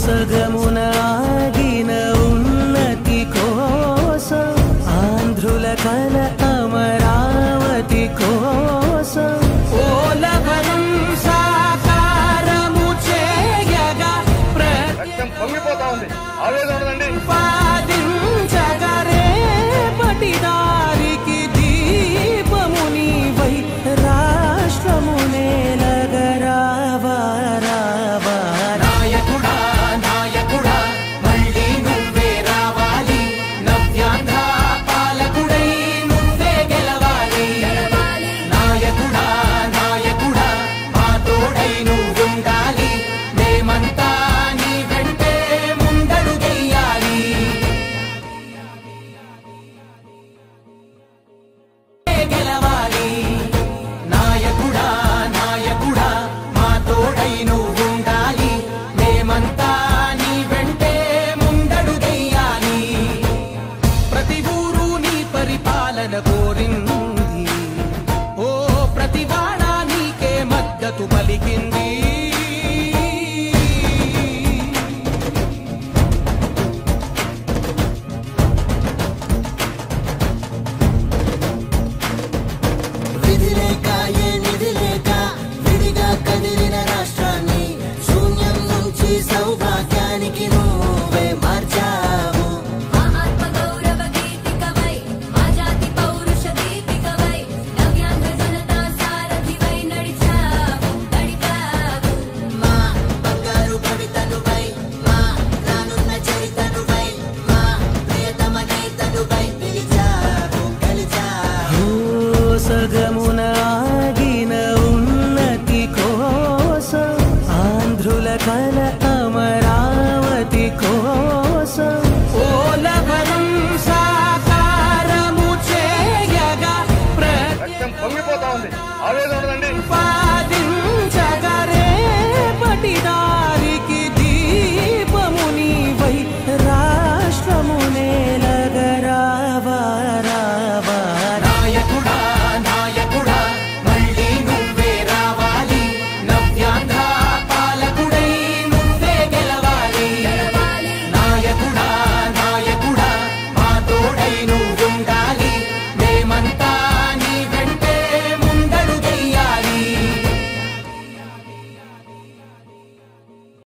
సగమున ఆగిన ఉన్నతి కోసం ఆంధ్రుల కల అమరావతి కోసం ఓలవరం సాకారము చేయగా పొంగిపోతా ఉంది. పాదించగరే పటిదారికి దీపము నీవై రాష్ట్రము నేలగరావా రావా నాయకుడా నాయకుడా మళ్ళీ నువ్వే రావాలి నవ్యాంధ్ర పాలకుడై నువ్వే గెలవాలి నాయకుడా నాయకుడా మా తోడై నువ్వుండాలి మేమంతా నీ వెంటే ముందడుగెయ్యాలి గెలవాలి నాయకుడా నాయకుడా మా తోడై నువ్వుండాలి మేమంతా నీ వెంటే ముందడుగెయ్యాలి ప్రతి ఊరు నీ పరిపాలన కోరింది ఓ ప్రతి వాడ నీకే మద్దతు పలికింది